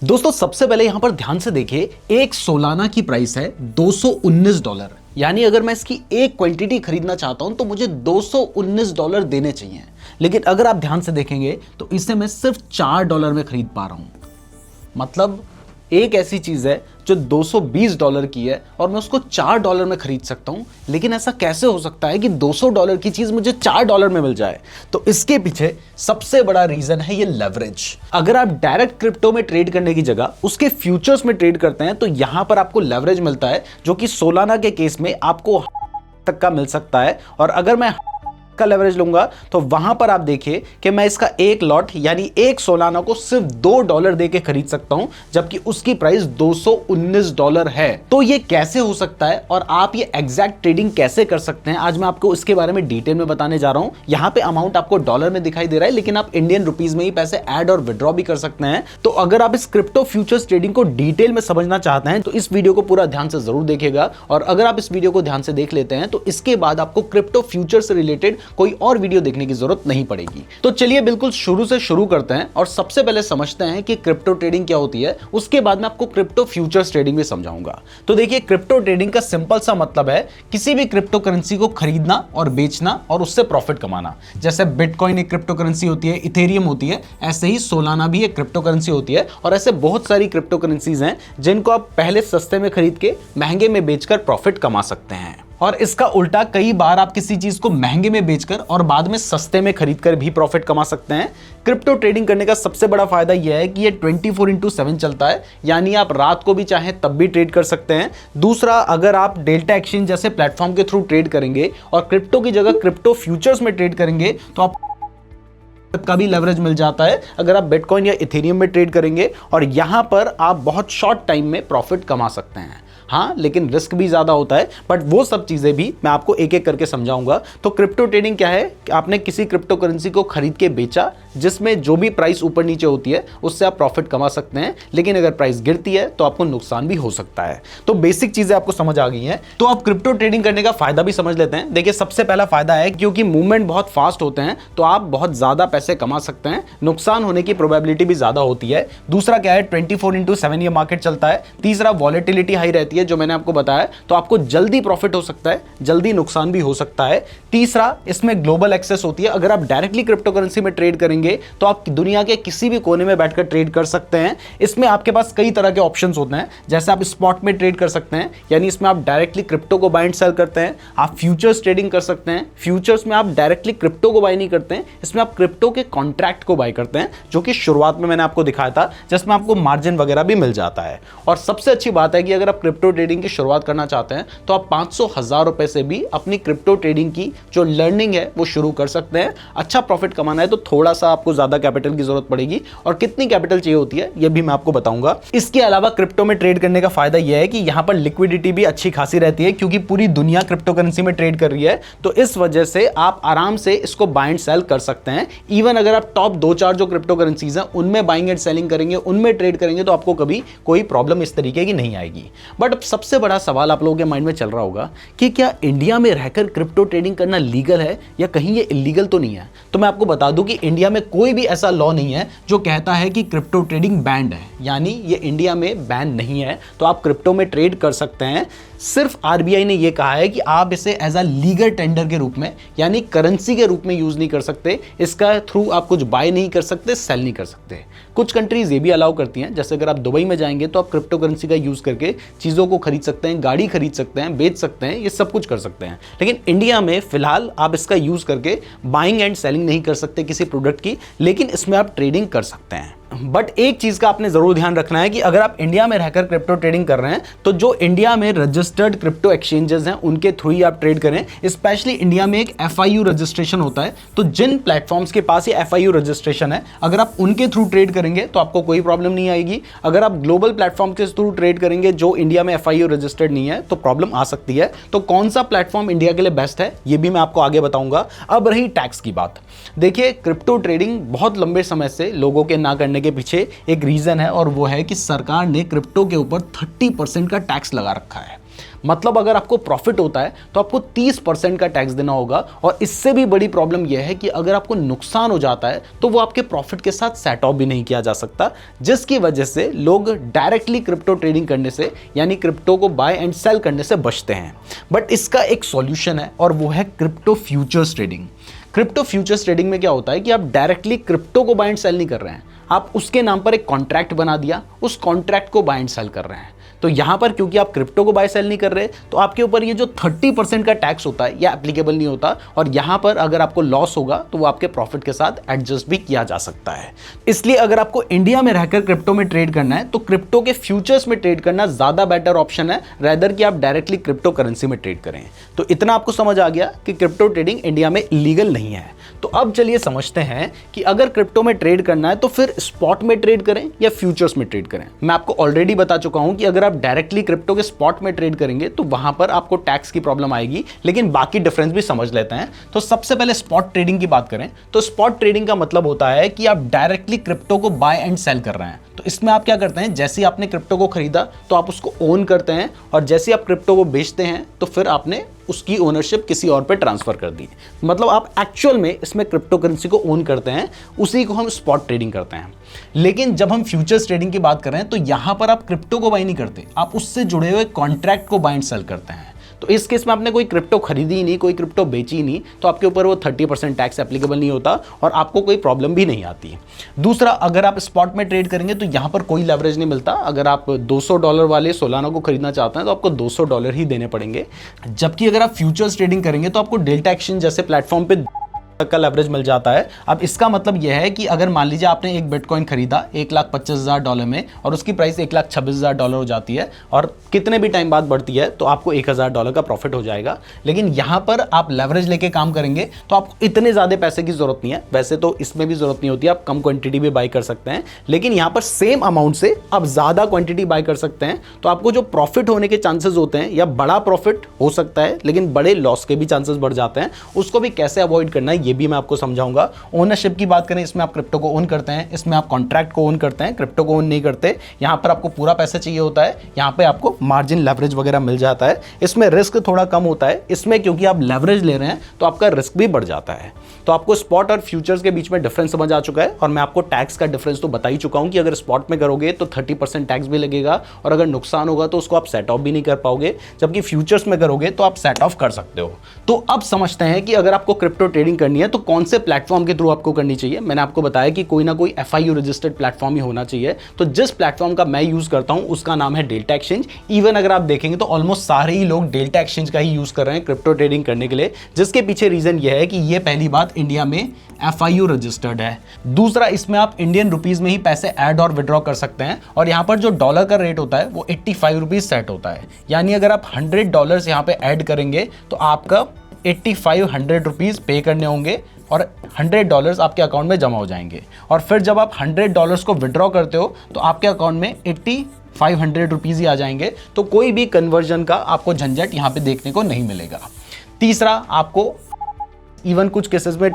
दोस्तों सबसे पहले यहां पर ध्यान से देखिए, एक सोलाना की प्राइस है $219, यानी अगर मैं इसकी एक क्वांटिटी खरीदना चाहता हूं तो मुझे $219 देने चाहिए। लेकिन अगर आप ध्यान से देखेंगे तो इसे मैं सिर्फ $4 में खरीद पा रहा हूं। मतलब एक ऐसी चीज है जो $220 की है और मैं उसको $4 में खरीद सकता हूं। लेकिन ऐसा कैसे हो सकता है कि $200 की चीज मुझे $4 में मिल जाए? तो इसके पीछे सबसे बड़ा रीजन है ये लेवरेज। अगर आप डायरेक्ट क्रिप्टो में ट्रेड करने की जगह उसके फ्यूचर्स में ट्रेड करते हैं तो यहां पर आपको लेवरेज मिलता है, जो कि सोलाना के केस में आपको तक का मिल सकता है। और अगर मैं का लेवरेज लूंगा तो वहां पर आप देखिए कि मैं इसका एक लॉट यानी एक सोलाना को सिर्फ $2 दे के खरीद सकता हूं, जबकि उसकी प्राइस $219 है। तो ये कैसे हो सकता है और आप ये एग्जैक्ट ट्रेडिंग कैसे कर सकते हैं, आज मैं आपको इसके बारे में डिटेल में बताने जा रहा हूं। यहां पे अमाउंट आपको डॉलर में दिखाई दे रहा है, लेकिन आप इंडियन रुपीज में ही पैसे ऐड और विड्रॉ भी कर सकते हैं। तो अगर आप इस क्रिप्टो फ्यूचर्स ट्रेडिंग को डिटेल में समझना चाहते हैं तो इस वीडियो को पूरा ध्यान से जरूर देखिएगा। और अगर आप इस वीडियो को ध्यान से देख लेते हैं तो इसके बाद आपको क्रिप्टो फ्यूचर से रिलेटेड कोई और वीडियो देखने की जरूरत नहीं पड़ेगी। तो चलिए बिल्कुल शुरू से शुरू करते हैं और सबसे पहले समझते हैं कि क्रिप्टो ट्रेडिंग क्या होती है। उसके बाद मैं आपको क्रिप्टो फ्यूचर्स ट्रेडिंग भी समझाऊंगा। तो देखिए, क्रिप्टो ट्रेडिंग का सिंपल सा मतलब है किसी भी क्रिप्टो करेंसी को खरीदना और बेचना और उससे प्रॉफिट कमाना। जैसे बिटकॉइन एक क्रिप्टो करेंसी होती है, इथेरियम होती है, ऐसे ही सोलाना भी एक क्रिप्टो करेंसी होती है। और ऐसे बहुत सारी क्रिप्टो करेंसीज हैं जिनको आप पहले सस्ते में खरीद के महंगे में बेचकर प्रॉफिट कमा सकते हैं। और इसका उल्टा, कई बार आप किसी चीज को महंगे में बेचकर और बाद में सस्ते में खरीदकर भी प्रॉफिट कमा सकते हैं। क्रिप्टो ट्रेडिंग करने का सबसे बड़ा फायदा यह है कि ये 24/7 चलता है, यानी आप रात को भी चाहें तब भी ट्रेड कर सकते हैं। दूसरा, अगर आप डेल्टा एक्सचेंज जैसे प्लेटफॉर्म के थ्रू ट्रेड करेंगे और क्रिप्टो की जगह क्रिप्टो फ्यूचर्स में ट्रेड करेंगे तो आप का भी लेवरेज मिल जाता है अगर आप बिटकॉइन या इथेरियम में ट्रेड करेंगे। और यहां पर आप बहुत शॉर्ट टाइम में प्रॉफिट कमा सकते हैं। हाँ, लेकिन रिस्क भी ज्यादा होता है, बट वो सब चीजें भी मैं आपको एक एक करके समझाऊंगा। तो क्रिप्टो ट्रेडिंग क्या है कि आपने किसी क्रिप्टो करेंसी को खरीद के बेचा, जिसमें जो भी प्राइस ऊपर नीचे होती है उससे आप प्रॉफिट कमा सकते हैं। लेकिन अगर प्राइस गिरती है तो आपको नुकसान भी हो सकता है। तो बेसिक चीजें आपको समझ आ गई हैं। तो आप क्रिप्टो ट्रेडिंग करने का फायदा भी समझ लेते हैं। देखिए, सबसे पहला फायदा है क्योंकि मूवमेंट बहुत फास्ट होते हैं तो आप बहुत ज्यादा पैसे कमा सकते हैं, नुकसान होने की प्रोबेबिलिटी भी ज्यादा होती है। दूसरा क्या है, 24/7 ये मार्केट चलता है। तीसरा, वॉलेटिलिटी हाई रहती है, जो मैंने आपको बताया, तो आपको जल्दी प्रॉफिट हो सकता है, जल्दी नुकसान भी हो सकता है। तीसरा, इसमें ग्लोबल एक्सेस होती है। अगर आप डायरेक्टली क्रिप्टो करेंसी में ट्रेड करेंगे तो आप दुनिया के किसी भी कोने में बैठकर ट्रेड कर सकते हैं। इसमें आपके पास कई तरह के ऑप्शंस होते हैं। जैसे आप स्पॉट में ट्रेड कर सकते हैं, यानी इसमें आप डायरेक्टली क्रिप्टो को बाय एंड सेल करते हैं। आप फ्यूचर्स ट्रेडिंग कर सकते हैं। फ्यूचर्स में आप डायरेक्टली क्रिप्टो को बाय नहीं करते हैं, इसमें आप क्रिप्टो के कॉन्ट्रैक्ट को बाय करते हैं, जो कि शुरुआत में मैंने आपको दिखाया था, जिसमें आपको मार्जिन वगैरह भी मिल जाता है। और सबसे अच्छी बात है कि अगर आप क्रिप्टो ट्रेडिंग की शुरुआत करना चाहते हैं तो आप 500,000 रुपए से भी अपनी क्रिप्टो ट्रेडिंग की जो लर्निंग है वो शुरू कर सकते हैं। अच्छा प्रॉफिट कमाना है तो थोड़ा सा आपको ज्यादा कैपिटल की जरूरत पड़ेगी, और कितनी कैपिटल चाहिए होती है ये भी मैं आपको बताऊंगा। इसके अलावा क्रिप्टो में ट्रेड करने का फायदा यह है कि यहां पर लिक्विडिटी भी अच्छी खासी रहती है, क्योंकि पूरी दुनिया क्रिप्टो करेंसी में ट्रेड कर रही है। तो इस वजह से आप आराम से इसको बाय एंड सेल कर सकते हैं। इवन अगर आप टॉप 2-4 जो क्रिप्टो करेंसीज हैं उनमें बाइंग एंड सेलिंग करेंगे, उनमें ट्रेड करेंगे, तो आपको कभी कोई प्रॉब्लम इस तरीके की नहीं आएगी। बट अब सबसे बड़ा सवाल आप लोगों के माइंड में चल रहा होगा कि क्या इंडिया में रहकर क्रिप्टो ट्रेडिंग करना लीगल है या कहीं ये इलीगल तो नहीं है। तो मैं आपको बता दूं कि इंडिया में कोई भी ऐसा लॉ नहीं है जो कहता है कि क्रिप्टो ट्रेडिंग बैंड है, यानी ये इंडिया में बैन नहीं है। तो आप क्रिप्टो में ट्रेड कर सकते हैं। सिर्फ आरबीआई ने यह कहा है कि आप इसे एज अ लीगल टेंडर के रूप में, यानी करेंसी के रूप में यूज नहीं कर सकते। इसका थ्रू आप कुछ बाय नहीं कर सकते, सेल नहीं कर सकते। कुछ कंट्रीज ये भी अलाउ करती हैं, जैसे अगर आप दुबई में जाएंगे तो आप क्रिप्टो करेंसी का यूज करके चीजों को खरीद सकते हैं, गाड़ी खरीद सकते हैं, बेच सकते हैं, ये सब कुछ कर सकते हैं। लेकिन इंडिया में फिलहाल आप इसका यूज करके बाइंग एंड सेलिंग नहीं कर सकते किसी प्रोडक्ट की, लेकिन इसमें आप ट्रेडिंग कर सकते हैं। बट एक चीज का आपने जरूर ध्यान रखना है कि अगर आप इंडिया में रहकर क्रिप्टो ट्रेडिंग कर रहे हैं तो जो इंडिया में रजिस्टर्ड क्रिप्टो एक्सचेंजेस हैं उनके थ्रू ही आप ट्रेड करें। स्पेशली इंडिया में एक FIU रजिस्ट्रेशन होता है, तो जिन प्लेटफॉर्म्स के पास ये FIU रजिस्ट्रेशन है, अगर आप उनके थ्रू ट्रेड करेंगे तो आपको कोई प्रॉब्लम नहीं आएगी। अगर आप ग्लोबल प्लेटफॉर्म के थ्रू ट्रेड करेंगे जो इंडिया में FIU रजिस्टर्ड नहीं है तो प्रॉब्लम आ सकती है। तो कौन सा प्लेटफॉर्म इंडिया के लिए बेस्ट है ये भी मैं आपको आगे बताऊंगा। अब रही टैक्स की बात, देखिए क्रिप्टो ट्रेडिंग बहुत लंबे समय से लोगों के ना करने के पीछे एक रीजन है, और वो है कि सरकार ने क्रिप्टो के ऊपर 30% का टैक्स लगा रखा है। मतलब अगर आपको प्रॉफिट होता है तो आपको 30% का टैक्स देना होगा। और इससे भी बड़ी प्रॉब्लम यह है कि अगर आपको नुकसान हो जाता है तो वो आपके प्रॉफिट के साथ सेट ऑफ भी नहीं किया जा सकता, जिसकी वजह से लोग डायरेक्टली क्रिप्टो ट्रेडिंग करने से यानी क्रिप्टो को बाय एंड सेल करने से बचते हैं। बट इसका एक सॉल्यूशन है और वो है crypto futures trading. Crypto futures trading में क्या होता है कि आप डायरेक्टली क्रिप्टो को बाय एंड सेल नहीं कर रहे हैं, आप उसके नाम पर एक कॉन्ट्रैक्ट बना दिया, उस कॉन्ट्रैक्ट को बाय एंड सेल कर रहे हैं। तो यहां पर क्योंकि आप क्रिप्टो को बाय सेल नहीं कर रहे तो आपके ऊपर ये जो 30% का टैक्स होता है यह एप्लीकेबल नहीं होता, और यहां पर अगर आपको लॉस होगा तो वो आपके प्रॉफिट के साथ एडजस्ट भी किया जा सकता है। इसलिए अगर आपको इंडिया में रहकर क्रिप्टो में ट्रेड करना है तो क्रिप्टो के फ्यूचर्स में ट्रेड करना ज्यादा बेटर ऑप्शन है रेदर कि आप डायरेक्टली क्रिप्टो करेंसी में ट्रेड करें। तो इतना आपको समझ आ गया कि क्रिप्टो ट्रेडिंग इंडिया में इलीगल नहीं है। तो अब चलिए समझते हैं कि अगर क्रिप्टो में ट्रेड करना है तो फिर स्पॉट में ट्रेड करें या फ्यूचर्स में ट्रेड करें। मैं आपको ऑलरेडी बता चुका हूं कि अगर आप डायरेक्टली क्रिप्टो के स्पॉट में ट्रेड करेंगे तो वहां पर आपको टैक्स की प्रॉब्लम आएगी, लेकिन बाकी डिफरेंस भी समझ लेते हैं। तो सबसे पहले स्पॉट ट्रेडिंग की बात करें तो स्पॉट ट्रेडिंग का मतलब होता है कि आप डायरेक्टली क्रिप्टो को बाय एंड सेल कर रहे हैं। तो इसमें आप क्या करते हैं, जैसे ही आपने क्रिप्टो को खरीदा तो आप उसको ओन करते हैं, और जैसे ही आप क्रिप्टो को बेचते हैं तो फिर आपने उसकी ओनरशिप किसी और पे ट्रांसफर कर दी। मतलब आप एक्चुअल में इसमें क्रिप्टो करेंसी को ओन करते हैं, उसी को हम स्पॉट ट्रेडिंग करते हैं। लेकिन जब हम फ्यूचर्स ट्रेडिंग की बात कर रहे हैं तो यहां पर आप क्रिप्टो को बाय नहीं करते, आप उससे जुड़े हुए कॉन्ट्रैक्ट को बाय एंड सेल करते हैं। तो इस केस में आपने कोई क्रिप्टो खरीदी ही नहीं, कोई क्रिप्टो बेची ही नहीं, तो आपके ऊपर वो 30% टैक्स एप्लीकेबल नहीं होता और आपको कोई प्रॉब्लम भी नहीं आती। दूसरा, अगर आप स्पॉट में ट्रेड करेंगे तो यहां पर कोई लेवरेज नहीं मिलता। अगर आप $200 वाले सोलाना को खरीदना चाहते हैं तो आपको $200 ही देने पड़ेंगे। जबकि अगर आप फ्यूचर्स ट्रेडिंग करेंगे तो आपको डेल्टा एक्सचेंज जैसे प्लेटफॉर्म पे तक का लेवरेज मिल जाता है। अब इसका मतलब यह है कि अगर मान लीजिए आपने एक बिटकॉइन खरीदा $1,25,000 में और उसकी प्राइस $1,26,000 हो जाती है और कितने भी टाइम बाद बढ़ती है तो आपको $1,000 का प्रॉफिट हो जाएगा। लेकिन यहां पर आप लेवरेज लेके काम करेंगे तो आपको इतने ज्यादा पैसे की जरूरत नहीं है। वैसे तो इसमें भी जरूरत नहीं होती, आप कम क्वांटिटी भी बाय कर सकते हैं, लेकिन यहां पर सेम अमाउंट से आप ज्यादा क्वांटिटी बाय कर सकते हैं। तो आपको जो प्रॉफिट होने के चांसेस होते हैं या बड़ा प्रॉफिट हो सकता है लेकिन बड़े लॉस के भी चांसेस बढ़ जाते हैं, उसको भी कैसे अवॉइड करना है ये भी मैं आपको समझाऊंगा। ओनरशिप की बात करें, इसमें आप क्रिप्टो को ओन करते हैं, इसमें आप कॉन्ट्रैक्ट को ओन करते हैं, क्रिप्टो को ओन नहीं करते। यहां पर आपको पूरा पैसा चाहिए होता है, यहां पे आपको मार्जिन लेवरेज वगैरह मिल जाता है। इसमें रिस्क थोड़ा कम होता है, इसमें क्योंकि आप लेवरेज ले रहे हैं तो आपका रिस्क भी बढ़ जाता है। तो आपको स्पॉट और फ्यूचर्स के बीच में डिफरेंस समझ आ चुका है, और मैं आपको टैक्स का डिफरेंस तो बता ही चुका हूं कि अगर स्पॉट में करोगे तो 30% टैक्स भी लगेगा, और अगर नुकसान होगा तो उसको आप सेट ऑफ भी नहीं कर पाओगे, जबकि फ्यूचर्स में करोगे तो आप सेट ऑफ कर सकते हो। तो अब समझते हैं कि अगर आपको क्रिप्टो ट्रेडिंग करनी है तो कौन से प्लेटफॉर्म के थ्रू आपको करनी चाहिए। मैंने आपको बताया कि कोई ना कोई FIU रजिस्टर्ड प्लेटफॉर्म ही होना चाहिए। तो जिस प्लेटफॉर्म का मैं यूज करता हूं उसका नाम है डेल्टा एक्सचेंज। इवन अगर आप देखेंगे तो ऑलमोस्ट सारे ही लोग डेल्टा एक्सचेंज का ही यूज कर रहे हैं क्रिप्टो ट्रेडिंग करने के लिए, जिसके पीछे रीजन यह है कि ये पहली बात इंडिया में FIU रजिस्टर्ड है। दूसरा, इसमें आप इंडियन रुपीज में ही पैसे ऐड और विड्रॉ कर सकते हैं, और यहां पर जो डॉलर का रेट होता है वो 85 रुपीज सेट होता है। यानी अगर आप $100 यहां पे ऐड करेंगे तो आपका 8500 रुपीज पे करने होंगे और $100 आपके अकाउंट में जमा हो जाएंगे। और फिर जब आप $100 को विड्रॉ करते हो तो आपके अकाउंट में 8500 रुपीज ही आ जाएंगे। तो कोई भी कन्वर्जन का आपको झंझट यहाँ पे देखने को नहीं मिलेगा। तीसरा, आपको इवन कुछ केसेस में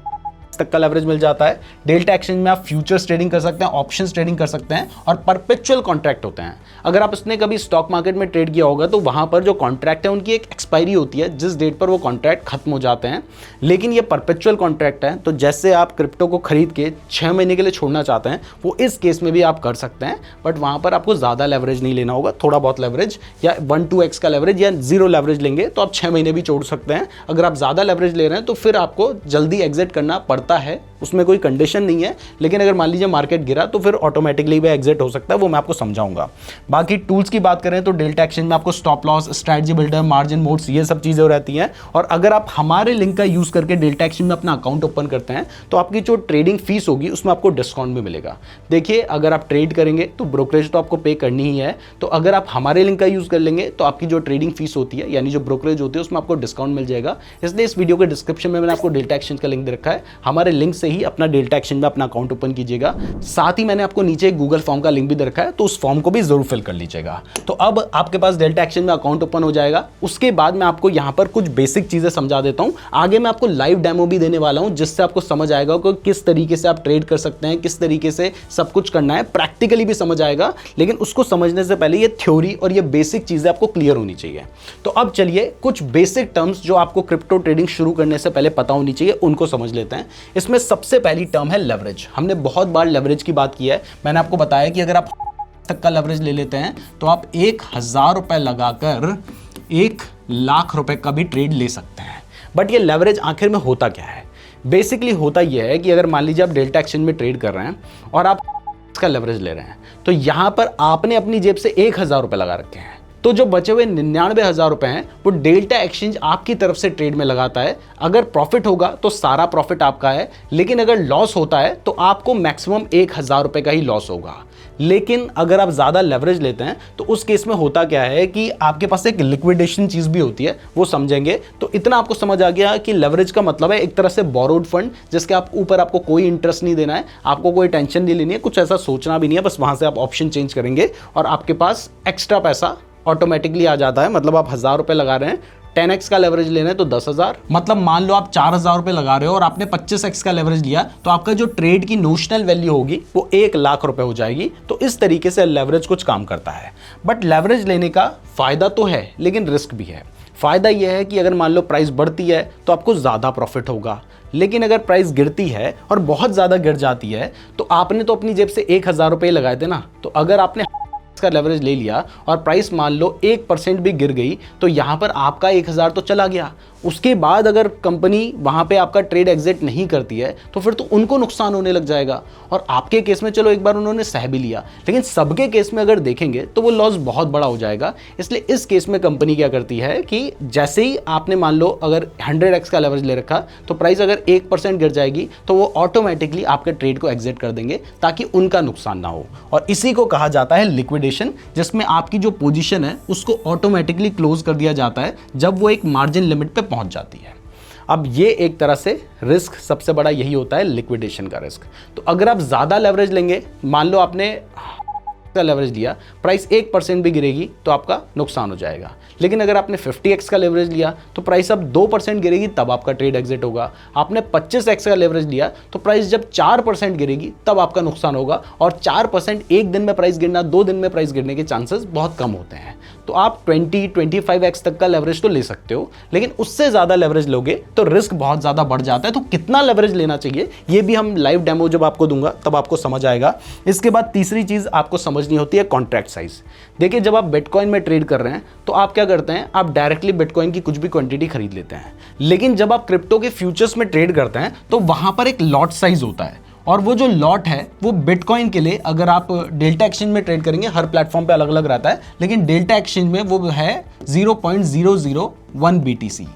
तक का लेवरेज मिल जाता है। डेल्टा एक्सचेंज में आप फ्यूचर्स ट्रेडिंग कर सकते हैं, ऑप्शंस ट्रेडिंग कर सकते हैं, और परपेचुअल कॉन्ट्रैक्ट होते हैं। अगर आप इसने कभी स्टॉक मार्केट में ट्रेड किया होगा तो वहां पर जो कॉन्ट्रैक्ट है उनकी एक एक्सपायरी होती है, जिस डेट पर वो कॉन्ट्रैक्ट खत्म हो जाते हैं। लेकिन ये परपेचुअल कॉन्ट्रैक्ट है, तो जैसे आप क्रिप्टो को खरीद के 6 महीने के लिए छोड़ना चाहते हैं वो इस केस में भी आप कर सकते हैं, बट वहां पर आपको ज्यादा लेवरेज नहीं लेना होगा। थोड़ा बहुत लेवरेज या 1-2x का लेवरेज या 0 लेवरेज लेंगे तो आप 6 महीने भी छोड़ सकते हैं। अगर आप ज्यादा लेवरेज ले रहे हैं तो फिर आपको जल्दी एग्जिट करना पड़ता है, उसमें कोई कंडीशन नहीं है। लेकिन अगर मान लीजिए मार्केट गिरा तो फिर ऑटोमेटिकली भी एग्जिट हो सकता है, वो मैं आपको समझाऊंगा। बाकी टूल्स की बात करें तो डेल्टा एक्सचेंज में आपको stop loss, strategy builder, margin modes, ये सब चीजें रहती हैं। और अगर आप हमारे लिंक का यूज करके डेल्टा एक्सचेंज में अपना अकाउंट ओपन करते हैं तो आपकी जो ट्रेडिंग फीस होगी उसमें आपको डिस्काउंट भी मिलेगा। देखिए, अगर आप ट्रेड करेंगे तो ब्रोकरेज तो आपको पे करनी ही है, तो अगर आप हमारे लिंक का यूज कर लेंगे तो आपकी जो ट्रेडिंग फीस होती है यानी जो ब्रोकरेज होती है उसमें आपको डिस्काउंट मिल जाएगा। इसलिए इस वीडियो के डिस्क्रिप्शन में मैंने आपको डेल्टा एक्सचेंज का लिंक दे रखा है। हमारे लिंक से ही अपना डेल्टा एक्सचेंज में अपना अकाउंट ओपन कीजिएगा। साथ ही मैंने आपको नीचे एक गूगल फॉर्म का लिंक भी दे रखा है, तो उस फॉर्म को भी जरूर फिल कर लीजिएगा। तो अब आपके पास डेल्टा एक्सचेंज में अकाउंट ओपन हो जाएगा। उसके बाद मैं आपको यहाँ पर कुछ बेसिक चीजें समझा देता हूँ। आगे मैं आपको लाइव डेमो भी देने वाला हूँ, जिससे आपको समझ आएगा कि किस तरीके से आप ट्रेड कर सकते हैं, किस तरीके से सब कुछ करना है, प्रैक्टिकली भी समझ आएगा। लेकिन उसको समझने से पहले ये थ्योरी और ये बेसिक चीजें आपको क्लियर होनी चाहिए। तो अब चलिए कुछ बेसिक टर्म्स जो आपको क्रिप्टो ट्रेडिंग शुरू करने से पहले पता होनी चाहिए, उनको समझ लेते हैं। इसमें सबसे पहली टर्म है लेवरेज। हमने बहुत बार लेवरेज की बात की है। मैंने आपको बताया कि अगर आप तक का लेवरेज ले लेते हैं तो आप 1000 रुपए लगाकर 1,00,000 रुपए का भी ट्रेड ले सकते हैं। बट ये लेवरेज आखिर में होता क्या है? बेसिकली होता यह है कि अगर मान लीजिए आप डेल्टा एक्सचेंज में ट्रेड कर रहे हैं और आप का लेवरेज ले रहे हैं, तो यहां पर आपने अपनी जेब से 1000 रुपए लगा रखे हैं। तो जो बचे हुए 99,000 रुपए हैं वो डेल्टा एक्सचेंज आपकी तरफ से ट्रेड में लगाता है। अगर प्रॉफिट होगा तो सारा प्रॉफिट आपका है, लेकिन अगर लॉस होता है तो आपको मैक्सिमम 1000 रुपए का ही लॉस होगा। लेकिन अगर आप ज़्यादा लेवरेज लेते हैं तो उस केस में होता क्या है कि आपके पास एक लिक्विडेशन चीज़ भी होती है, वो समझेंगे। तो इतना आपको समझ आ गया कि लेवरेज का मतलब है एक तरह से बोरोड फंड, जिसके आप ऊपर आपको कोई इंटरेस्ट नहीं देना है, आपको कोई टेंशन नहीं लेनी है, कुछ ऐसा सोचना भी नहीं है। बस वहाँ से आप ऑप्शन चेंज करेंगे और आपके पास एक्स्ट्रा पैसा ऑटोमेटिकली आ जाता है। मतलब आप 1000 रुपए लगा रहे हैं, 10x का लेवरेज लेना है तो 10,000। मतलब मान लो आप 4,000 रुपए लगा रहे हो और आपने 25x का लेवरेज लिया, तो आपका जो ट्रेड की नोशनल वैल्यू होगी वो 1,00,000 रुपए हो जाएगी। तो इस तरीके से लेवरेज कुछ काम करता है। बट लेवरेज लेने का फायदा तो है, लेकिन रिस्क भी है। फायदा यह है कि अगर मान लो प्राइस बढ़ती है तो आपको ज़्यादा प्रॉफिट होगा, लेकिन अगर प्राइस गिरती है और बहुत ज़्यादा गिर जाती है तो आपने तो अपनी जेब से 1,000 रुपये लगाए थे ना। तो अगर आपने का लेवरेज ले लिया और प्राइस मान लो 1% भी गिर गई, तो यहां पर आपका 1000 तो चला गया। उसके बाद अगर कंपनी वहां पे आपका ट्रेड एग्जिट नहीं करती है तो फिर तो उनको नुकसान होने लग जाएगा। और आपके केस में चलो एक बार उन्होंने सह भी लिया, लेकिन सबके केस में अगर देखेंगे तो वो लॉस बहुत बड़ा हो जाएगा। इसलिए इस केस में कंपनी क्या करती है कि जैसे ही आपने मान लो अगर 100x का लेवरेज ले रखा, तो प्राइस अगर 1% गिर जाएगी तो वो ऑटोमेटिकली आपके ट्रेड को एग्जिट कर देंगे, ताकि उनका नुकसान ना हो। और इसी को कहा जाता है लिक्विडेशन, जिसमें आपकी जो पोजीशन है उसको ऑटोमेटिकली क्लोज कर दिया जाता है जब वो एक मार्जिन लिमिट पे पहुंच जाती है। अब ये एक तरह से रिस्क सबसे बड़ा यही होता है, लिक्विडेशन का रिस्क। तो अगर आप ज़्यादा लेवरेज लेंगे, मान लो आपने का लेवरेज लिया, प्राइस 1% भी गिरेगी तो आपका नुकसान हो जाएगा। लेकिन अगर आपने 50x का लेवरेज लिया तो प्राइस अब 2% गिरेगी, तब आपका ट्रेड एग्जिट होगा। आपने 25x का लेवरेज लिया तो प्राइस जब 4% गिरेगी तब आपका नुकसान होगा। और 4% एक दिन में प्राइस गिरना, 2 दिन में प्राइस गिरने के चांसेस बहुत कम होते हैं। तो आप 20-25x तक का लेवरेज तो ले सकते हो, लेकिन उससे ज़्यादा लेवरेज लोगे तो रिस्क बहुत ज़्यादा बढ़ जाता है। तो कितना लेवरेज लेना चाहिए ये भी हम लाइव डेमो जब आपको दूंगा तब आपको समझ आएगा। इसके बाद तीसरी चीज़ आपको समझनी होती है कॉन्ट्रैक्ट साइज। देखिए, जब आप बिटकॉइन में ट्रेड कर रहे हैं तो आप क्या करते हैं, आप डायरेक्टली बिटकॉइन की कुछ भी क्वांटिटी खरीद लेते हैं। लेकिन जब आप क्रिप्टो के फ्यूचर्स में ट्रेड करते हैं तो वहां पर एक लॉट साइज होता है, और वो जो लॉट है वो बिटकॉइन के लिए, अगर आप डेल्टा एक्सचेंज में ट्रेड करेंगे, हर प्लेटफॉर्म पे अलग अलग रहता है, लेकिन डेल्टा एक्सचेंज में वो है 0.001 BTC।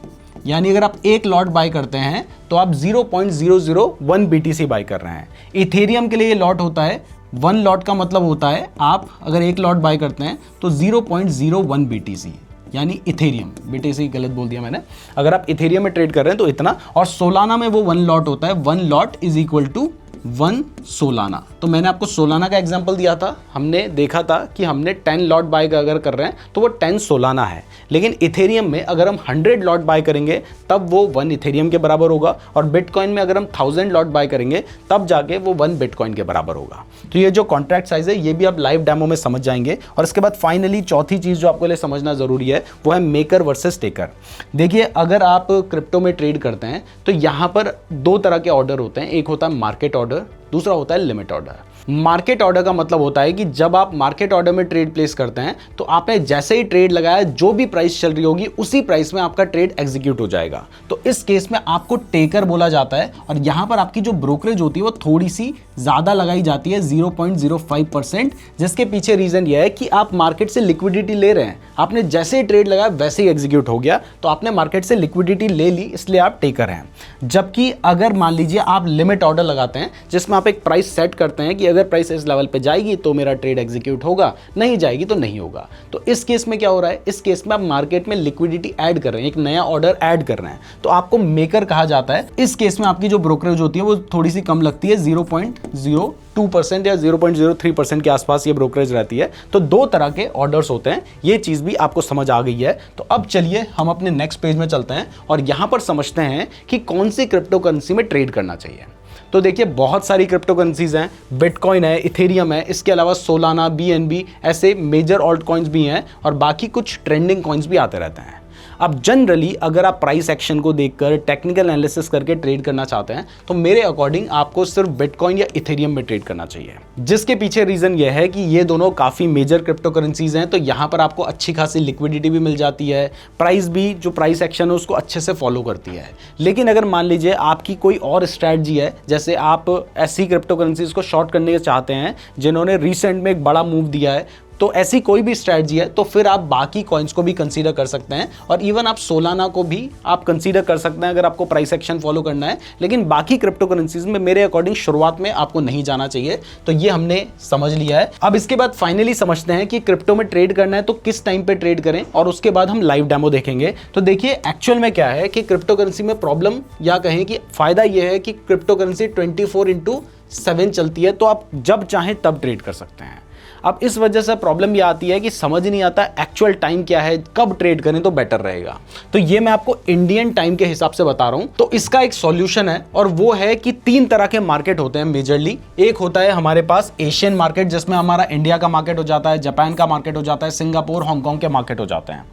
यानी अगर आप एक लॉट बाय करते हैं तो आप 0.001 BTC बाय कर रहे हैं। इथेरियम के लिए ये लॉट होता है, 1 लॉट का मतलब होता है आप अगर एक लॉट बाय करते हैं तो 0.01 BTC, यानी इथेरियम, BTC गलत बोल दिया मैंने। अगर आप इथेरियम में ट्रेड कर रहे हैं तो इतना, और सोलाना में वो 1 लॉट होता है। 1 lot is equal to 1 Solana. तो मैंने आपको सोलाना का एग्जांपल दिया था, हमने देखा था कि हमने 10 लॉट बाय अगर कर रहे हैं तो वो 10 सोलाना है। लेकिन इथेरियम में अगर हम 100 लॉट बाय करेंगे तब वो 1 इथेरियम के बराबर होगा, और बिटकॉइन में अगर हम 1000 लॉट बाय करेंगे तब जाके वो 1 बिटकॉइन के बराबर होगा। तो ये जो कॉन्ट्रैक्ट साइज है ये भी आप लाइव डेमो में समझ जाएंगे। और इसके बाद फाइनली चौथी चीज़ जो आपको लिए समझना जरूरी है वो है मेकर वर्सेस टेकर। देखिए, अगर आप क्रिप्टो में ट्रेड करते हैं तो यहाँ पर 2 तरह के ऑर्डर होते हैं। एक होता है मार्केट ऑर्डर, दूसरा होता है लिमिट ऑर्डर। मार्केट ऑर्डर का मतलब होता है कि जब आप मार्केट ऑर्डर में ट्रेड प्लेस करते हैं तो आपने जैसे ही ट्रेड लगाया, जो भी प्राइस चल रही होगी उसी प्राइस में आपका ट्रेड एग्जीक्यूट हो जाएगा। तो इस केस में आपको टेकर बोला जाता है, और यहां पर आपकी जो ब्रोकरेज होती है वो थोड़ी सी ज़्यादा लगाई जाती है 0.05%, जिसके पीछे रीज़न यह है कि आप मार्केट से लिक्विडिटी ले रहे हैं। आपने जैसे ही ट्रेड लगाया वैसे ही एग्जीक्यूट हो गया, तो आपने मार्केट से लिक्विडिटी ले ली, इसलिए आप टेकर हैं। जबकि अगर मान लीजिए आप लिमिट ऑर्डर लगाते हैं जिसमें आप एक प्राइस सेट करते हैं कि अगर प्राइस इस लेवल पे जाएगी तो मेरा ट्रेड एग्जीक्यूट होगा, नहीं जाएगी तो नहीं होगा। तो इस केस में क्या हो रहा है, इस केस में आप मार्केट में लिक्विडिटी ऐड कर रहे हैं, एक नया ऑर्डर ऐड कर रहे हैं, तो आपको मेकर कहा जाता है। इस केस में आपकी जो ब्रोकरेज होती है वो थोड़ी सी कम लगती है, 0.02% या 0.03% के आसपास ये ब्रोकरेज रहती है। तो दो तरह के ऑर्डर्स होते हैं, ये चीज भी आपको समझ आ गई है। तो अब चलिए हम अपने नेक्स्ट पेज में चलते हैं और यहां पर समझते हैं कि कौन सी क्रिप्टो करेंसी में ट्रेड करना चाहिए। तो देखिए बहुत सारी क्रिप्टो करेंसीज हैं, बिटकॉइन है, इथेरियम है, इसके अलावा सोलाना, BNB, ऐसे मेजर ऑल्ट कॉइन्स भी हैं और बाकी कुछ ट्रेंडिंग कॉइन्स भी आते रहते हैं। अब जनरली अगर आप प्राइस एक्शन को देखकर टेक्निकल एनालिसिस करके ट्रेड करना चाहते हैं तो मेरे अकॉर्डिंग आपको सिर्फ बिटकॉइन या इथेरियम में ट्रेड करना चाहिए, जिसके पीछे रीजन यह है कि ये दोनों काफी मेजर क्रिप्टो करेंसीज हैं, तो यहां पर आपको अच्छी खासी लिक्विडिटी भी मिल जाती है, प्राइस भी जो प्राइस एक्शन है उसको अच्छे से फॉलो करती है। लेकिन अगर मान लीजिए आपकी कोई और स्ट्रैटेजी है, जैसे आप ऐसी क्रिप्टो करेंसीज को शॉर्ट करने चाहते हैं जिन्होंने रिसेंट में एक बड़ा मूव दिया है, तो ऐसी कोई भी स्ट्रैटेजी है तो फिर आप बाकी कॉइन्स को भी कंसीडर कर सकते हैं और इवन आप सोलाना को भी आप कंसीडर कर सकते हैं अगर आपको प्राइस एक्शन फॉलो करना है। लेकिन बाकी क्रिप्टो करेंसीज में मेरे अकॉर्डिंग शुरुआत में आपको नहीं जाना चाहिए। तो ये हमने समझ लिया है। अब इसके बाद फाइनली समझते हैं कि क्रिप्टो में ट्रेड करना है तो किस टाइम पे ट्रेड करें, और उसके बाद हम लाइव डेमो देखेंगे। तो देखिए एक्चुअल में क्या है कि क्रिप्टो करेंसी में प्रॉब्लम या कहें कि फायदा यह है कि क्रिप्टो करेंसी 24/7 चलती है, तो आप जब चाहें तब ट्रेड कर सकते हैं। अब इस वजह से प्रॉब्लम ये आती है कि समझ नहीं आता एक्चुअल टाइम क्या है, कब ट्रेड करें तो बेटर रहेगा। तो ये मैं आपको इंडियन टाइम के हिसाब से बता रहा हूं। तो इसका एक सॉल्यूशन है और वो है कि 3 तरह के मार्केट होते हैं मेजरली। एक होता है हमारे पास एशियन मार्केट, जिसमें हमारा इंडिया का मार्केट हो जाता है, जापान का मार्केट हो जाता है, सिंगापुर, हांगकांग के मार्केट हो जाते हैं।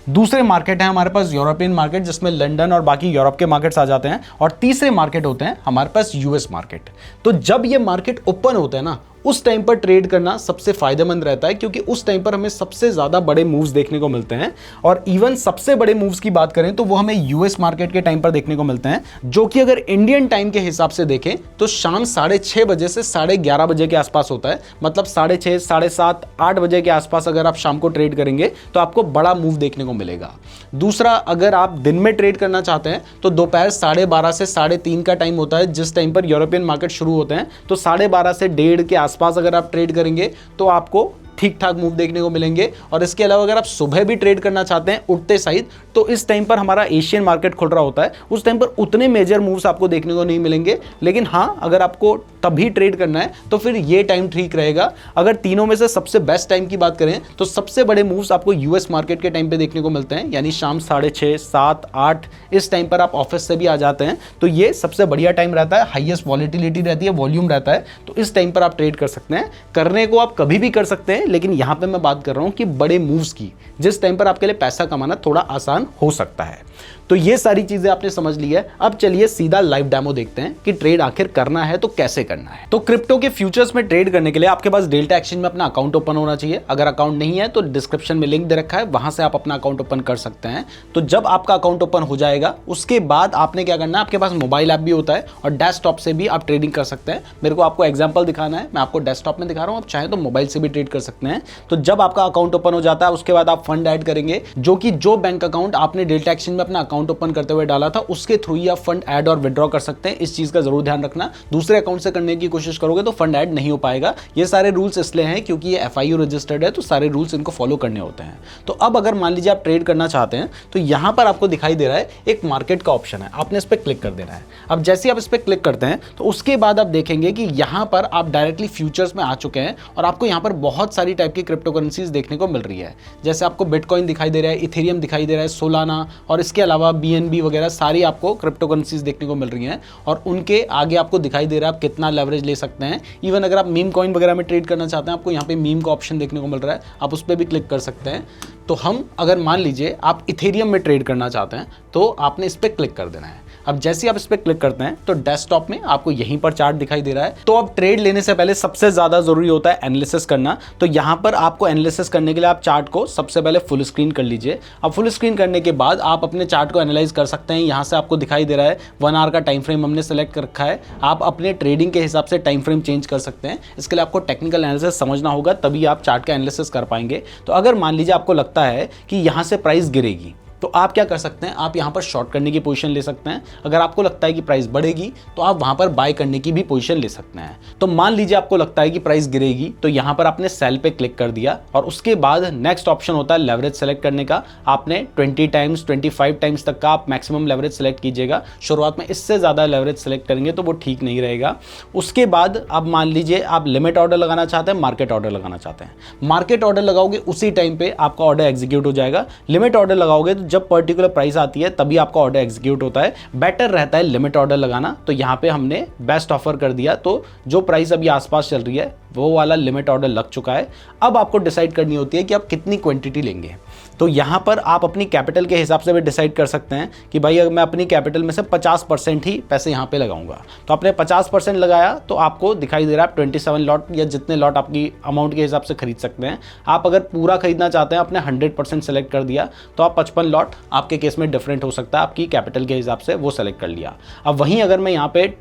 दूसरे मार्केट है हमारे पास यूरोपियन मार्केट, जिसमें लंदन और बाकी यूरोप के मार्केट्स आ जाते हैं। और तीसरे मार्केट होते हैं हमारे पास यूएस मार्केट। तो जब ये मार्केट ओपन होते हैं ना, उस टाइम पर ट्रेड करना सबसे फायदेमंद रहता है, क्योंकि उस टाइम पर हमें सबसे ज्यादा बड़े मूव्स देखने को मिलते हैं। और इवन सबसे बड़े मूव्स की बात करें तो वो हमें यूएस मार्केट के टाइम पर देखने को मिलते हैं, जो कि अगर इंडियन टाइम के हिसाब से देखें तो शाम 6:30 बजे से 11:30 बजे के आसपास होता है। मतलब 6:30, 7:30, 8 बजे के आसपास अगर आप शाम को ट्रेड करेंगे तो आपको बड़ा मूव देखने को मिलेगा। दूसरा, अगर आप दिन में ट्रेड करना चाहते हैं तो दोपहर 12:30 से 3:30 का टाइम होता है, जिस टाइम पर यूरोपियन मार्केट शुरू होते हैं। तो 12:30 से 1:30 के आसपास अगर आप ट्रेड करेंगे तो आपको ठीक ठाक मूव देखने को मिलेंगे। और इसके अलावा अगर आप सुबह भी ट्रेड करना चाहते हैं उठते साइड, तो इस टाइम पर हमारा एशियन मार्केट खुल रहा होता है, उस टाइम पर उतने मेजर मूव्स आपको देखने को नहीं मिलेंगे। लेकिन हाँ, अगर आपको तभी ट्रेड करना है तो फिर ये टाइम ठीक रहेगा। अगर तीनों में से सबसे बेस्ट टाइम की बात करें तो सबसे बड़े मूव्स आपको यूएस मार्केट के टाइम पे देखने को मिलते हैं, यानी शाम 6:30, 7, 8 इस टाइम पर आप ऑफिस से भी आ जाते हैं, तो ये सबसे बढ़िया टाइम रहता है, हाईएस्ट वॉलेटिलिटी रहती है, वॉल्यूम रहता है। तो इस टाइम पर आप ट्रेड कर सकते हैं। करने को आप कभी भी कर सकते हैं, लेकिन यहां पे मैं बात कर रहा हूं कि बड़े मूव्स की, जिस टाइम पर आपके लिए पैसा कमाना थोड़ा आसान हो सकता है। तो ये सारी चीजें आपने समझ ली है। अब चलिए सीधा लाइव डेमो देखते हैं कि ट्रेड आखिर करना है तो कैसे करना है। तो क्रिप्टो के फ्यूचर्स में ट्रेड करने के लिए आपके पास डेल्टा एक्सचेंज में अपना अकाउंट ओपन होना चाहिए। अगर अकाउंट नहीं है तो डिस्क्रिप्शन में लिंक दे रखा है, वहां से आप अपना अकाउंट ओपन कर सकते हैं। तो जब आपका अकाउंट ओपन हो जाएगा उसके बाद आपने क्या करना है, आपके पास मोबाइल ऐप भी होता है और डेस्कटॉप से भी आप ट्रेडिंग कर सकते हैं। मेरे को आपको एग्जाम्पल दिखाना है, मैं आपको डेस्कटॉप में दिखा रहा हूं, आप चाहे तो मोबाइल से भी ट्रेड कर सकते हैं। तो जब आपका अकाउंट ओपन हो जाता है उसके बाद आप फंड ऐड करेंगे, जो कि जो बैंक अकाउंट आपने डेल्टा एक्सचेंज में अपना अकाउंट ओपन करते हुए डाला था उसके थ्रू ही आप फंड ऐड और विड्रॉ कर सकते हैं। इस चीज का जरूर ध्यान रखना, दूसरे अकाउंट से करने की कोशिश करोगे तो फंड ऐड नहीं हो पाएगा। ये सारे रूल्स इसलिए हैं क्योंकि ये FIU रजिस्टर्ड है, तो सारे रूल्स इनको फॉलो करने होते हैं। तो अब अगर मान लीजिए आप ट्रेड करना चाहते हैं तो यहां पर आपको दिखाई दे रहा है एक मार्केट का ऑप्शन है, आपने इस पर क्लिक कर देना है। अब जैसे ही आप इस पर क्लिक करते हैं तो उसके बाद आप देखेंगे कि यहां पर आप डायरेक्टली फ्यूचर्स में आ चुके हैं और आपको यहां पर बहुत सारी टाइप की क्रिप्टो करेंसीज देखने को मिल रही है। जैसे आपको बिटकॉइन दिखाई दे रहा है, इथेरियम दिखाई दे रहा है, सोलाना और इसके अलावा BNB वगैरह सारी आपको क्रिप्टो करेंसीज देखने को मिल रही हैं। और उनके आगे आपको दिखाई दे रहा है आप कितना लेवरेज ले सकते हैं। इवन अगर आप मीम कॉइन वगैरह में ट्रेड करना चाहते हैं, आपको यहाँ पे मीम का ऑप्शन देखने को मिल रहा है, आप उस पर भी क्लिक कर सकते हैं। तो हम अगर मान लीजिए आप इथेरियम में ट्रेड करना चाहते हैं तो आपने इस पर क्लिक कर देना है। अब जैसे आप इस पर क्लिक करते हैं तो डेस्कटॉप में आपको यहीं पर चार्ट दिखाई दे रहा है। तो अब ट्रेड लेने से पहले सबसे ज्यादा जरूरी होता है एनालिसिस करना। तो यहां पर आपको एनालिसिस करने के लिए आप चार्ट को सबसे पहले फुल स्क्रीन कर लीजिए। अब फुल स्क्रीन करने के बाद आप अपने चार्ट को एनालाइज कर सकते हैं। यहां से आपको दिखाई दे रहा है 1 आवर का टाइम फ्रेम हमने सेलेक्ट कर रखा है। आप अपने ट्रेडिंग के हिसाब से टाइम फ्रेम चेंज कर सकते हैं। इसके लिए आपको टेक्निकल एनालिसिस समझना होगा, तभी आप चार्ट का एनालिसिस कर पाएंगे। तो अगर मान लीजिए आपको लगता है कि यहां से प्राइस गिरेगी तो आप क्या कर सकते हैं, आप यहां पर शॉर्ट करने की पोजीशन ले सकते हैं। अगर आपको लगता है कि प्राइस बढ़ेगी तो आप वहां पर बाय करने की भी पोजीशन ले सकते हैं। तो मान लीजिए आपको लगता है कि प्राइस गिरेगी तो यहां पर आपने सेल पे क्लिक कर दिया और उसके बाद नेक्स्ट ऑप्शन होता है लेवरेज सेलेक्ट करने का। आपने 20 टाइम्स 25 टाइम्स तक का आप मैक्सिमम लेवरेज सेलेक्ट कीजिएगा। शुरुआत में इससे ज्यादा लेवरेज सेलेक्ट करेंगे तो वो ठीक नहीं रहेगा। उसके बाद अब मान लीजिए आप लिमिट ऑर्डर लगाना चाहते हैं, मार्केट ऑर्डर लगाना चाहते हैं। मार्केट ऑर्डर लगाओगे उसी टाइम पे आपका ऑर्डर एग्जीक्यूट हो जाएगा। लिमिट ऑर्डर लगाओगे तो जब पर्टिकुलर प्राइस आती है तभी आपका ऑर्डर एग्जीक्यूट होता है। बेटर रहता है लिमिट ऑर्डर लगाना। तो यहां पे हमने बेस्ट ऑफर कर दिया, तो जो प्राइस अभी आसपास चल रही है वो वाला लिमिट ऑर्डर लग चुका है। अब आपको डिसाइड करनी होती है कि आप कितनी क्वांटिटी लेंगे। तो यहां पर आप अपनी कैपिटल के हिसाब से भी डिसाइड कर सकते हैं कि भाई अगर मैं अपनी कैपिटल में से 50% ही पैसे यहां पे लगाऊंगा। तो आपने 50% लगाया तो आपको दिखाई दे रहा है 27 लॉट या जितने लॉट आपकी अमाउंट के हिसाब से खरीद सकते हैं। आप अगर पूरा खरीदना चाहते हैं, आपने 100% सेलेक्ट कर दिया तो आप 55 लॉट, आपके केस में डिफरेंट हो सकता है, आपकी कैपिटल के हिसाब से वो सेलेक्ट कर लिया। अब वहीं अगर मैं यहाँ पे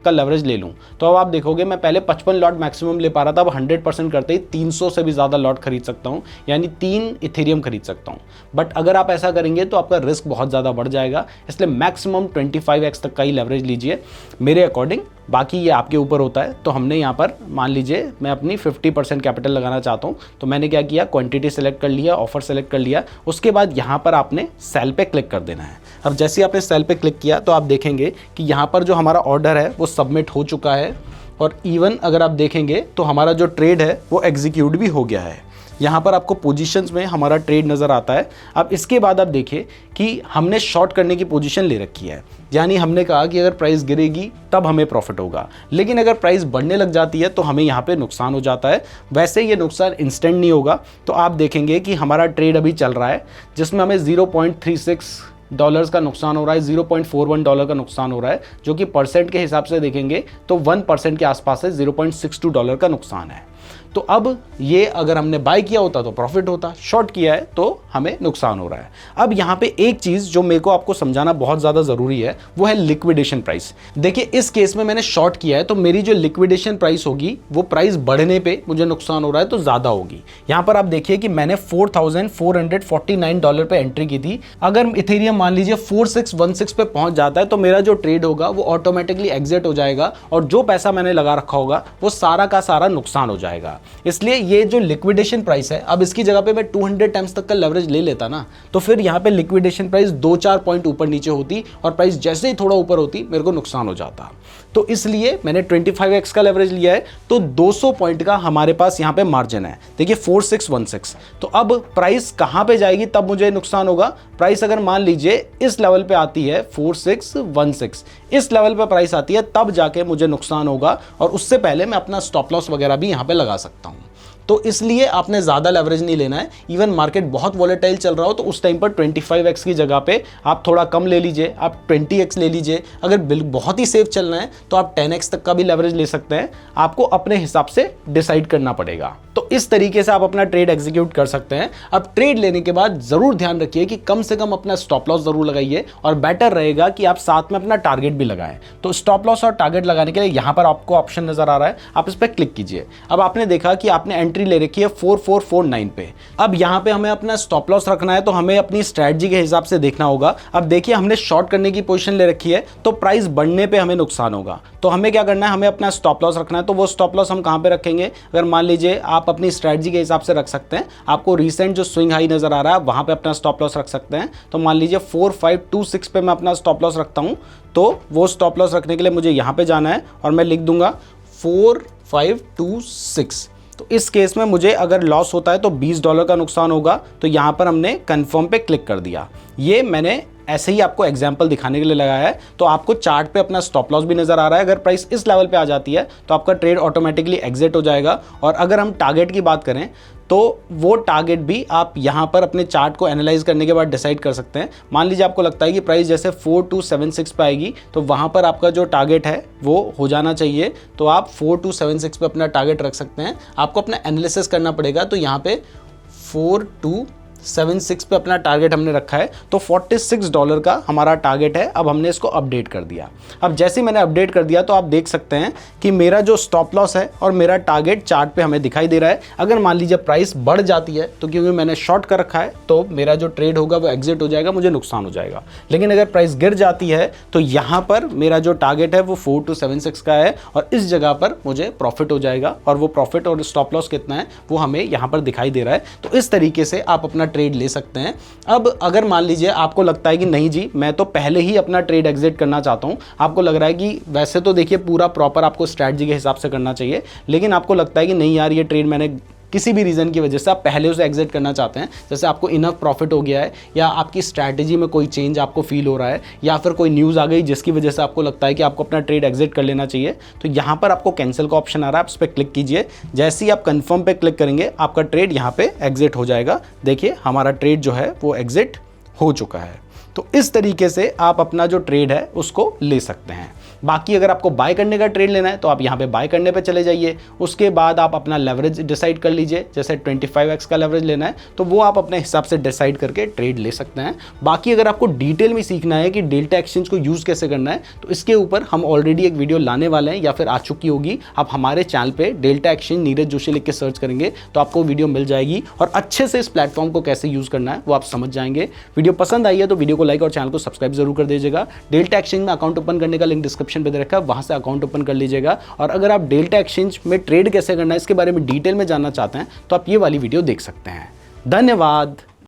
का लेवरेज ले लूं तो अब आप देखोगे मैं पहले 55 लॉट मैक्सिमम ले पा रहा था, अब 100% करते ही 300 से भी ज़्यादा लॉट खरीद सकता हूं, यानी 3 इथेरियम खरीद सकता हूं। बट अगर आप ऐसा करेंगे तो आपका रिस्क बहुत ज़्यादा बढ़ जाएगा, इसलिए मैक्सिमम 25x तक का ही लेवरेज लीजिए मेरे अकॉर्डिंग। बाकी ये आपके ऊपर होता है। तो हमने यहाँ पर मान लीजिए मैं अपनी 50% कैपिटल लगाना चाहता हूँ तो मैंने क्या किया, क्वांटिटी सेलेक्ट कर लिया, ऑफर सेलेक्ट कर लिया। उसके बाद यहाँ पर आपने सेल पे क्लिक कर देना है। अब जैसे ही आपने सेल पे क्लिक किया तो आप देखेंगे कि यहाँ पर जो हमारा ऑर्डर है वो सबमिट हो चुका है और इवन अगर आप देखेंगे तो हमारा जो ट्रेड है वो एग्जीक्यूट भी हो गया है। यहाँ पर आपको पोजीशंस में हमारा ट्रेड नज़र आता है। अब इसके बाद आप देखिए कि हमने शॉर्ट करने की पोजीशन ले रखी है, यानी हमने कहा कि अगर प्राइस गिरेगी तब हमें प्रॉफिट होगा, लेकिन अगर प्राइस बढ़ने लग जाती है तो हमें यहाँ पे नुकसान हो जाता है। वैसे ये नुकसान इंस्टेंट नहीं होगा। तो आप देखेंगे कि हमारा ट्रेड अभी चल रहा है जिसमें हमें $0.36 का नुकसान हो रहा है, $0.41 का नुकसान हो रहा है, जो कि परसेंट के हिसाब से देखेंगे तो 1% के आसपास है, $0.62 का नुकसान है। तो अब ये अगर हमने बाय किया होता तो प्रॉफिट होता, शॉर्ट किया है तो हमें नुकसान हो रहा है। अब यहाँ पे एक चीज़ जो मेरे को आपको समझाना बहुत ज़्यादा ज़रूरी है वो है लिक्विडेशन प्राइस। देखिए इस केस में मैंने शॉर्ट किया है तो मेरी जो लिक्विडेशन प्राइस होगी वो प्राइस बढ़ने पे मुझे नुकसान हो रहा है तो ज़्यादा होगी। यहाँ पर आप देखिए कि मैंने $4,449 पे एंट्री की थी। अगर इथेरियम मान लीजिए 4616 पे पहुंच जाता है तो मेरा जो ट्रेड होगा वो ऑटोमेटिकली एग्जिट हो जाएगा और जो पैसा मैंने लगा रखा होगा वो सारा का सारा नुकसान हो जाएगा। इसलिए ये जो लिक्विडेशन प्राइस है, अब इसकी जगह पे मैं 200 टाइम्स तक का लेवरेज ले लेता ना तो फिर यहाँ पे लिक्विडेशन प्राइस 2-4 पॉइंट ऊपर नीचे होती और प्राइस जैसे ही थोड़ा ऊपर होती मेरे को नुकसान हो जाता। तो इसलिए मैंने 25x का लेवरेज लिया है तो 200 पॉइंट का हमारे पास यहाँ पे मार्जिन है। देखिए 4616। तो अब प्राइस कहाँ पे जाएगी तब मुझे नुकसान होगा। प्राइस अगर मान लीजिए इस लेवल पे आती है 4616, इस लेवल पे प्राइस आती है तब जाके मुझे नुकसान होगा और उससे पहले मैं अपना स्टॉप लॉस वगैरह भी यहाँ पे लगा सकता हूँ। तो इसलिए आपने ज़्यादा लेवरेज नहीं लेना है। इवन मार्केट बहुत वॉलेटाइल चल रहा हो तो उस टाइम पर 25x की जगह पे आप थोड़ा कम ले लीजिए, आप 20x ले लीजिए। अगर बहुत ही सेफ चलना है तो आप 10x तक का भी लेवरेज ले सकते हैं। आपको अपने हिसाब से डिसाइड करना पड़ेगा। तो इस तरीके से आप अपना ट्रेड एग्जीक्यूट कर सकते हैं। अब ट्रेड लेने के बाद ज़रूर ध्यान रखिए कि कम से कम अपना स्टॉप लॉस ज़रूर लगाइए और बेटर रहेगा कि आप साथ में अपना टारगेट भी लगाएं। तो स्टॉप लॉस और टारगेट लगाने के लिए यहाँ पर आपको ऑप्शन नज़र आ रहा है, आप इस पर क्लिक कीजिए। अब आपने देखा कि आपने एंट्री ले रखी है 4449 पे। अब यहाँ पे हमें अपना स्टॉप लॉस रखना है तो हमें अपनी स्ट्रैटेजी के हिसाब से देखना होगा। अब देखिए हमने शॉर्ट करने की पोजीशन ले रखी है तो प्राइस बढ़ने पे हमें नुकसान होगा। तो हमें क्या करना है, हमें अपना स्टॉप लॉस रखना है। तो वो स्टॉप लॉस हम कहाँ पे रखेंगे, अगर मान लीजिए आप अपनी स्ट्रैटेजी के हिसाब से रख सकते हैं। आपको रिसेंट जो स्विंग हाई नजर आ रहा है वहां पे अपना स्टॉप लॉस रख सकते हैं। तो मान लीजिए 4526 पे मैं अपना स्टॉप लॉस रखता हूं तो वो स्टॉप लॉस रखने के लिए मुझे यहां पे जाना है और मैं लिख दूंगा 4526। तो इस केस में मुझे अगर लॉस होता है तो $20 का नुकसान होगा। तो यहां पर हमने कंफर्म पे क्लिक कर दिया। ये मैंने ऐसे ही आपको एग्जांपल दिखाने के लिए लगाया है। तो आपको चार्ट पे अपना स्टॉप लॉस भी नजर आ रहा है। अगर प्राइस इस लेवल पे आ जाती है तो आपका ट्रेड ऑटोमेटिकली एग्जिट हो जाएगा। और अगर हम टारगेट की बात करें तो वो टारगेट भी आप यहाँ पर अपने चार्ट को एनालाइज करने के बाद डिसाइड कर सकते हैं। मान लीजिए आपको लगता है कि प्राइस जैसे 4276 पे आएगी तो वहाँ पर आपका जो टारगेट है वो हो जाना चाहिए, तो आप 4276 पे अपना टारगेट रख सकते हैं। आपको अपना एनालिसिस करना पड़ेगा, तो यहाँ पे 4276 पे अपना टारगेट हमने रखा है, तो $46 का हमारा टारगेट है। अब हमने इसको अपडेट कर दिया। अब जैसे मैंने अपडेट कर दिया तो आप देख सकते हैं कि मेरा जो स्टॉप लॉस है और मेरा टारगेट चार्ट पे हमें दिखाई दे रहा है। अगर मान लीजिए प्राइस बढ़ जाती है तो क्योंकि मैंने शॉर्ट कर रखा है तो मेरा जो ट्रेड होगा वो एग्जिट हो जाएगा, मुझे नुकसान हो जाएगा। लेकिन अगर प्राइस गिर जाती है तो यहाँ पर मेरा जो टारगेट है वो 4276 का है और इस जगह पर मुझे प्रॉफिट हो जाएगा, और वो प्रॉफिट और स्टॉप लॉस कितना है वो हमें यहाँ पर दिखाई दे रहा है। तो इस तरीके से आप अपना ट्रेड ले सकते हैं। अब अगर मान लीजिए आपको लगता है कि नहीं जी मैं तो पहले ही अपना ट्रेड एग्जिट करना चाहता हूं, आपको लग रहा है कि वैसे तो देखिए पूरा प्रॉपर आपको स्ट्रैटेजी के हिसाब से करना चाहिए, लेकिन आपको लगता है कि नहीं यार ये ट्रेड मैंने किसी भी रीज़न की वजह से आप पहले उसे एग्जिट करना चाहते हैं, जैसे आपको इनफ प्रॉफिट हो गया है या आपकी स्ट्रैटेजी में कोई चेंज आपको फील हो रहा है या फिर कोई न्यूज़ आ गई जिसकी वजह से आपको लगता है कि आपको अपना ट्रेड एग्जिट कर लेना चाहिए, तो यहाँ पर आपको कैंसिल का ऑप्शन आ रहा है, आप उस पर क्लिक कीजिए। जैसे ही आप कंफर्म पे क्लिक करेंगे आपका ट्रेड यहाँ पे एग्जिट हो जाएगा। देखिए हमारा ट्रेड जो है वो एग्जिट हो चुका है। तो इस तरीके से आप अपना जो ट्रेड है उसको ले सकते हैं। बाकी अगर आपको बाय करने का ट्रेड लेना है तो आप यहाँ पे बाय करने पे चले जाइए। उसके बाद आप अपना लेवरेज डिसाइड कर लीजिए, जैसे 25x का लेवरेज लेना है तो वो आप अपने हिसाब से डिसाइड करके ट्रेड ले सकते हैं। बाकी अगर आपको डिटेल में सीखना है कि डेल्टा एक्सचेंज को यूज़ कैसे करना है तो इसके ऊपर हम ऑलरेडी एक वीडियो लाने वाले हैं या फिर आ चुकी होगी। आप हमारे चैनल पर डेल्टा एक्सचेंज नीरज जोशी लिख के सर्च करेंगे तो आपको वीडियो मिल जाएगी और अच्छे से इस प्लेटफॉर्म को कैसे यूज़ करना है वो आप समझ जाएंगे। वीडियो पसंद आई है तो वीडियो को लाइक और चैनल को सब्सक्राइब जरूर कर दीजिएगा। डेल्टा एक्सचेंज में अकाउंट ओपन करने का लिंक डिस्क्रिप्शन पे दे रखा है, वहां से अकाउंट ओपन कर लीजिएगा। और अगर आप डेल्टा एक्सचेंज में ट्रेड कैसे करना है इसके बारे में डिटेल में जानना चाहते हैं तो आप ये वाली वीडियो देख सकते हैं। धन्यवाद।